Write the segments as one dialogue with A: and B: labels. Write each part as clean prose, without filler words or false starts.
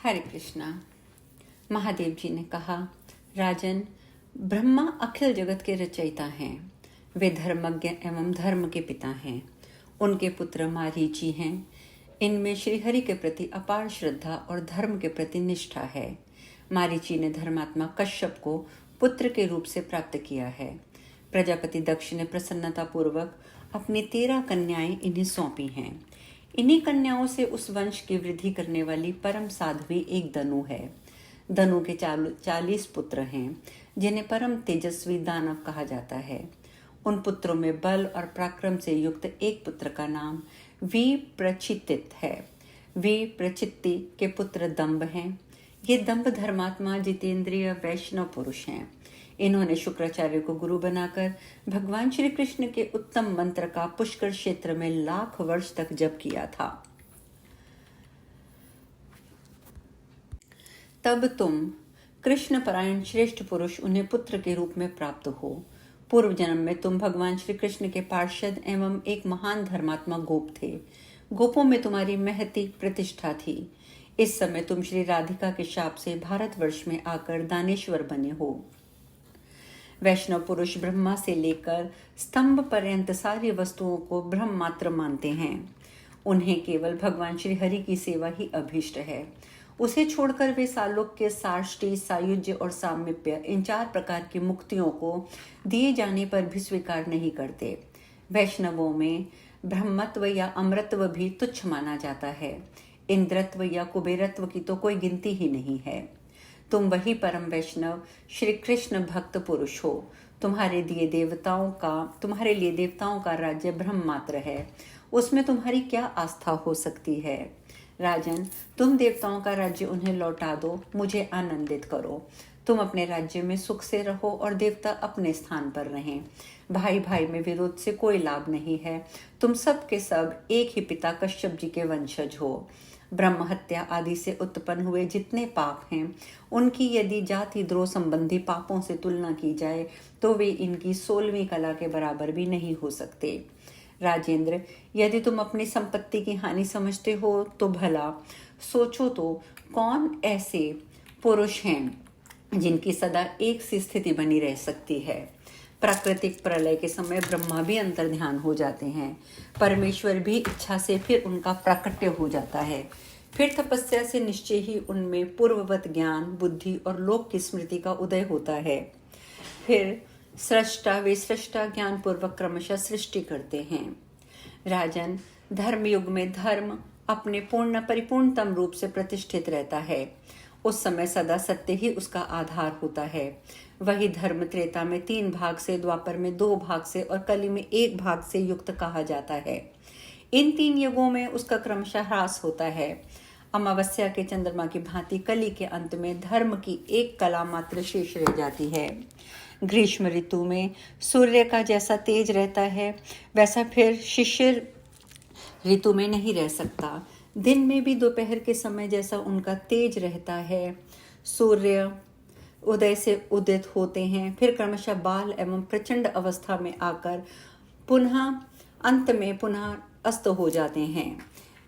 A: हरे कृष्णा। महादेव जी ने कहा, राजन, ब्रह्मा अखिल जगत के रचयिता हैं। वे धर्मज्ञ एवं धर्म के पिता हैं। उनके पुत्र मारीची हैं। इनमें श्रीहरि के प्रति अपार श्रद्धा और धर्म के प्रति निष्ठा है। मारीची ने धर्मात्मा कश्यप को पुत्र के रूप से प्राप्त किया है। प्रजापति दक्ष ने प्रसन्नता पूर्वक अपनी 13 कन्याएं इन्हें सौंपी हैं। इन्हीं कन्याओं से उस वंश की वृद्धि करने वाली परम साध्वी एक दनु है। दनु के 40 पुत्र हैं, जिन्हें परम तेजस्वी दानव कहा जाता है। उन पुत्रों में बल और पराक्रम से युक्त एक पुत्र का नाम विप्रचित्ति है। विप्रचित्ति के पुत्र दंभ हैं। ये दंभ धर्मात्मा जितेंद्रिय वैष्णव पुरुष हैं। इन्होंने शुक्राचार्य को गुरु बनाकर भगवान श्री कृष्ण के उत्तम मंत्र का पुष्कर क्षेत्र में लाख वर्ष तक जप किया था। तब तुम कृष्ण परायण श्रेष्ठ पुरुष उन्हें पुत्र के रूप में प्राप्त हो। पूर्व जन्म में तुम भगवान श्री कृष्ण के पार्षद एवं एक महान धर्मात्मा गोप थे। गोपों में तुम्हारी महती प्रतिष्ठा थी। इस समय तुम श्री राधिका के शाप से भारतवर्ष में आकर दानेश्वर बने हो। वैष्णव पुरुष ब्रह्मा से लेकर स्तंभ पर्यंत सारी वस्तुओं को ब्रह्म मात्र मानते हैं। उन्हें केवल भगवान श्री हरि की सेवा ही अभीष्ट है। उसे छोड़कर वे सालोक्य, साष्टी, सायुज्य और सामीप्य, इन 4 प्रकार की मुक्तियों को दिए जाने पर भी स्वीकार नहीं करते। वैष्णवों में ब्रह्मत्व या अमृतत्व भी तुच्छ माना जाता है। इंद्रत्व या कुबेरत्व की तो कोई गिनती ही नहीं है। तुम वही परम वैष्णव श्री कृष्ण भक्त पुरुष हो। तुम्हारे लिए देवताओं का राज्य ब्रह्म मात्र है। उसमें तुम्हारी क्या आस्था हो सकती है? राजन, तुम देवताओं का राज्य उन्हें लौटा दो, मुझे आनंदित करो। तुम अपने राज्य में सुख से रहो और देवता अपने स्थान पर रहें। भाई भाई में विरोध से कोई लाभ नहीं है। तुम सब के सब एक ही पिता कश्यप जी के वंशज हो। ब्रह्म हत्या आदि से उत्पन्न हुए जितने पाप हैं, उनकी यदि जाति द्रोह संबंधी पापों से तुलना की जाए तो वे इनकी 16वीं कला के बराबर भी नहीं हो सकते। राजेंद्र, यदि तुम अपनी संपत्ति की हानि समझते हो तो भला सोचो तो कौन ऐसे पुरुष हैं जिनकी सदा एक सी स्थिति बनी रह सकती है। प्राकृतिक प्रलय के समय ब्रह्मा भी अंतर्ध्यान हो जाते हैं। परमेश्वर भी इच्छा से फिर उनका प्राकट्य हो जाता है। फिर तपस्या से निश्चय ही उनमें पूर्ववत ज्ञान, बुद्धि और लोक की स्मृति का उदय होता है। फिर वे सृष्टा ज्ञान पूर्वक क्रमशः सृष्टि करते हैं। राजन, धर्म युग में धर्म अपने परिपूर्णतम रूप से प्रतिष्ठित रहता है। उस समय सदा सत्य ही उसका आधार होता है। वही धर्म त्रेता में 3 भाग से, द्वापर में 2 भाग से और कली में 1 भाग से युक्त कहा जाता है। इन 3 युगों में उसका क्रमशः ह्रास होता है। अमावस्या के चंद्रमा की भांति कली के अंत में धर्म की एक कला मात्र शेष रह जाती है। ग्रीष्म ऋतु में सूर्य का जैसा तेज रहता है, वैसा फिर शिशिर ऋतु में नहीं रह सकता। दिन में भी दोपहर के समय जैसा उनका तेज रहता है। सूर्य उदय से उदित होते हैं, फिर क्रमशः बाल एवं प्रचंड अवस्था में आकर अंत में पुनः अस्त हो जाते हैं।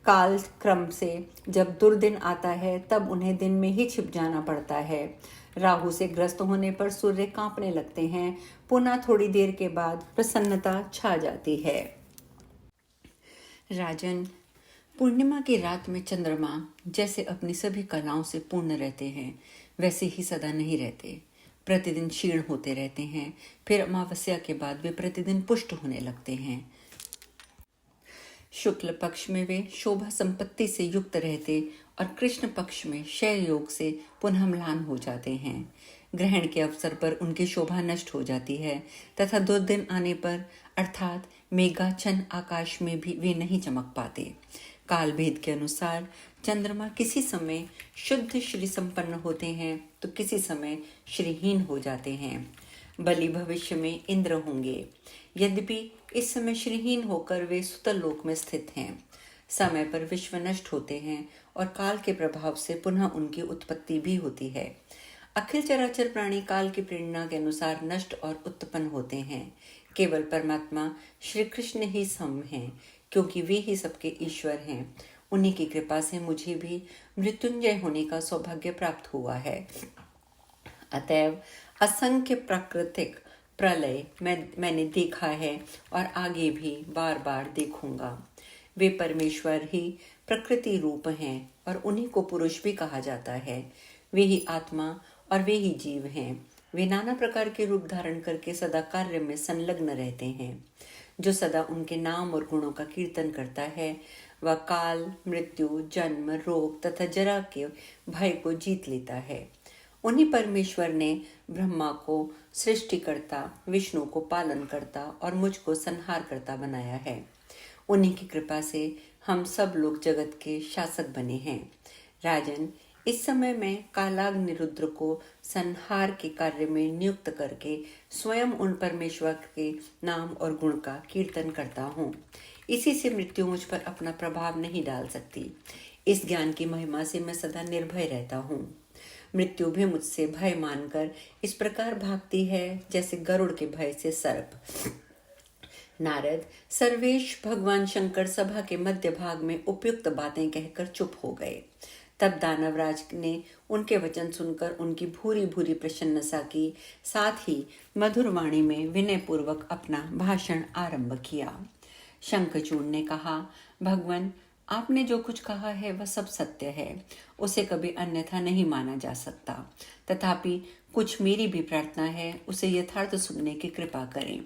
A: काल क्रम से जब दुर्दिन आता है तब उन्हें दिन में ही छिप जाना पड़ता है। राहु से ग्रस्त होने पर सूर्य कांपने लगते हैं। पुनः थोड़ी देर के बाद प्रसन्नता छा जाती है। राजन, पूर्णिमा की रात में चंद्रमा जैसे अपनी सभी कलाओं से पूर्ण रहते हैं, वैसे ही सदा नहीं रहते। प्रतिदिन क्षीण होते रहते हैं। फिर अमावस्या के बाद वे प्रतिदिन पुष्ट होने लगते हैं। शुक्ल पक्ष में वे शोभा संपत्ति से युक्त रहते और कृष्ण पक्ष में क्षय योग से पुनः म्लान हो जाते हैं। ग्रहण के अवसर पर उनकी शोभा नष्ट हो जाती है तथा दुर्दिन आने पर अर्थात मेघाच्छन्न आकाश में भी वे नहीं चमक पाते। काल भेद के अनुसार चंद्रमा किसी समय शुद्ध श्री संपन्न होते हैं तो किसी समय श्रीहीन हो जाते हैं। बलि भविष्य में इंद्र होंगे, यद्यपि इस समय श्रीहीन होकर वे सुतल लोक में स्थित हैं। समय पर विश्व नष्ट होते हैं और काल के प्रभाव से पुनः उनकी उत्पत्ति भी होती है। अखिल चराचर प्राणी काल की प्रेरणा के अनुसार नष्ट और उत्पन्न होते हैं। केवल परमात्मा श्री कृष्ण ही सम हैं, क्योंकि वे ही सबके ईश्वर हैं। उन्हीं की कृपा से मुझे भी मृत्युंजय होने का सौभाग्य प्राप्त हुआ है। अतएव असंख्य प्राकृतिक प्रलय मैंने देखा है और आगे भी बार बार देखूंगा। वे परमेश्वर ही प्रकृति रूप हैं और उन्हीं को पुरुष भी कहा जाता है। वे ही आत्मा और वे ही जीव हैं। वे नाना प्रकार के रूप धारण करके सदा कार्य में संलग्न रहते हैं। जो सदा उनके नाम और गुणों का कीर्तन करता है वह काल, मृत्यु, जन्म, रोग तथा जरा के भय को जीत लेता है। उन्हीं परमेश्वर ने ब्रह्मा को सृष्टिकर्ता, विष्णु को पालन करता और मुझको संहार करता बनाया है। उन्हीं की कृपा से हम सब लोग जगत के शासक बने हैं। राजन, इस समय मैं कालाग्नि रुद्र को संहार के कार्य में नियुक्त करके स्वयं उन परमेश्वर के नाम और गुण का कीर्तन करता हूँ। इसी से मृत्यु मुझ पर अपना प्रभाव नहीं डाल सकती। इस ज्ञान की महिमा से मैं सदा निर्भय रहता हूँ। मृत्यु भी मुझसे भय मानकर इस प्रकार भागती है जैसे गरुड़ के भय से सर्प। नारद, सर्वेश भगवान शंकर सभा के मध्य भाग में उपयुक्त बातें कहकर चुप हो गए। तब दानवराज ने उनके वचन सुनकर उनकी भूरी भूरी प्रशंसा की, साथ ही मधुर वाणी में विनय पूर्वक अपना भाषण आरंभ किया। शंखचूड़ ने कहा, भगवान, आपने जो कुछ कहा है वह सब सत्य है, उसे कभी अन्यथा नहीं माना जा सकता। तथापि कुछ मेरी भी प्रार्थना है, उसे यथार्थ सुनने की कृपा करें।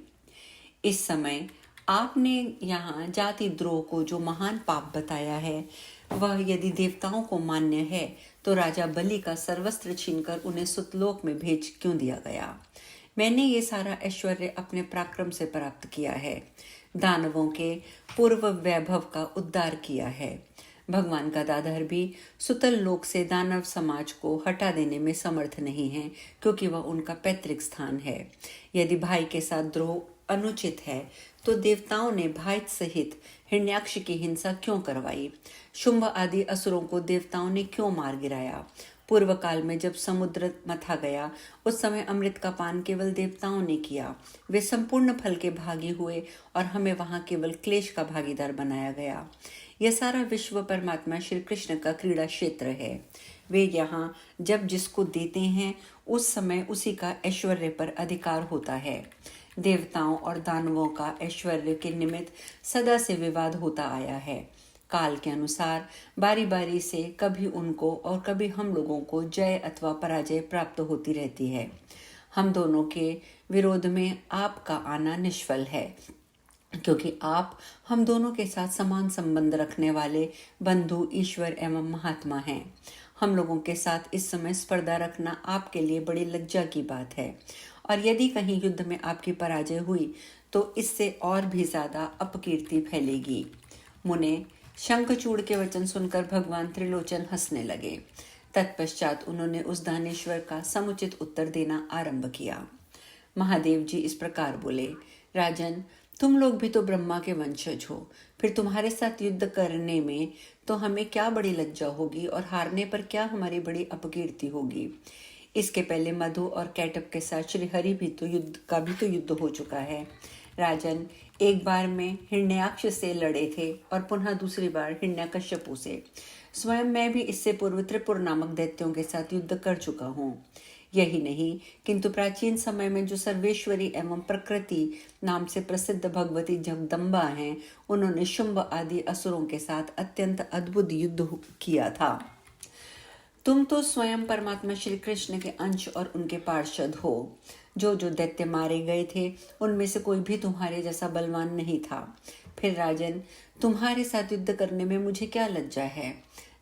A: इस समय आपने यहाँ जाति द्रोह को जो महान पाप बताया है वह यदि देवताओं को मान्य है तो राजा बलि का सर्वस्त्र छीनकर उन्हें सुतलोक में भेज क्यों दिया गया। मैंने ये सारा ऐश्वर्य अपने पराक्रम से प्राप्त किया है। दानवों के पूर्व वैभव का उद्धार किया है। भगवान गदाधर भी सुतल लोक से दानव समाज को हटा देने में समर्थ नहीं है, क्योंकि वह उनका पैतृक स्थान है। यदि भाई के साथ द्रोह अनुचित है तो देवताओं ने भाई सहित हिरण्याक्ष की हिंसा क्यों करवाई। शुंभ आदि असुरों को देवताओं ने क्यों मार गिराया। पूर्व काल में जब समुद्र मथा गया उस समय अमृत का पान केवल देवताओं ने किया। वे संपूर्ण फल के भागी हुए और हमें वहां केवल क्लेश का भागीदार बनाया गया। यह सारा विश्व परमात्मा श्री कृष्ण का क्रीड़ा क्षेत्र है। वे यहाँ जब जिसको देते हैं उस समय उसी का ऐश्वर्य पर अधिकार होता है। देवताओं और दानवों का ऐश्वर्य के निमित्त सदा से विवाद होता आया है। काल के अनुसार बारी बारी से कभी उनको और कभी हम लोगों को जय अथवा पराजय प्राप्त होती रहती है। हम दोनों के विरोध में आपका आना निष्फल है, क्योंकि आप हम दोनों के साथ समान संबंध रखने वाले बंधु, ईश्वर एवं महात्मा हैं। हम लोगों के साथ इस समय स्पर्धा रखना आपके लिए बड़ी लज्जा की बात है, और यदि कहीं युद्ध में आपकी पराजय हुई तो इससे और भी ज्यादा अपकीर्ति फैलेगी। मुने, शंखचूड़ के वचन सुनकर भगवान त्रिलोचन हंसने लगे। तत्पश्चात उन्होंने उस दानेश्वर का समुचित उत्तर देना आरंभ किया। महादेव जी इस प्रकार बोले, राजन, तुम लोग भी तो ब्रह्मा के वंशज हो, फिर तुम्हारे साथ युद्ध करने में तो हमें क्या बड़ी लज्जा होगी और हारने पर क्या हमारी बड़ी अपकीर्ति होगी। इसके पहले मधु और कैटअप के साथ श्री हरि भी तो युद्ध हो चुका है। राजन, एक बार में हिरण्याक्ष से लड़े थे और पुनः दूसरी बार हिरण्यकश्यपु से। स्वयं मैं भी इससे पूर्व त्रिपुर नामक दैत्यों के साथ युद्ध कर चुका हूँ। यही नहीं, किंतु प्राचीन समय में जो सर्वेश्वरी एवं प्रकृति नाम से प्रसिद्ध भगवती जगदम्बा हैं, उन्होंने शुंभ आदि असुरों के साथ अत्यंत अद्भुत युद्ध किया था। तुम तो स्वयं परमात्मा श्री कृष्ण के अंश और उनके पार्षद हो। जो जो दैत्य मारे गए थे उनमें से कोई भी तुम्हारे जैसा बलवान नहीं था। फिर राजन, तुम्हारे साथ युद्ध करने में मुझे क्या लज्जा है।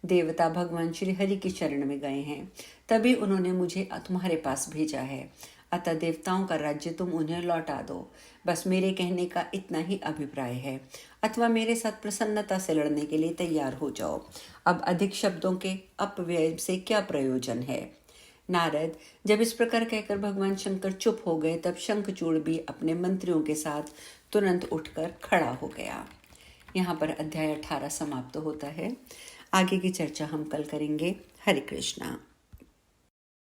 A: देवता भगवान श्री हरि की शरण में गए हैं, तभी उन्होंने मुझे तुम्हारे पास भेजा है। अतः देवताओं का राज्य तुम उन्हें लौटा दो। बस मेरे कहने का इतना ही अभिप्राय है, अथवा मेरे साथ प्रसन्नता से लड़ने के लिए तैयार हो जाओ। अब अधिक शब्दों के अपव्यय से क्या प्रयोजन है। नारद, जब इस प्रकार कहकर भगवान शंकर चुप हो गए, तब शंखचूड़ भी अपने मंत्रियों के साथ तुरंत उठकर खड़ा हो गया। यहाँ पर अध्याय 18 समाप्त होता है। आगे की चर्चा हम कल करेंगे। हरे कृष्णा।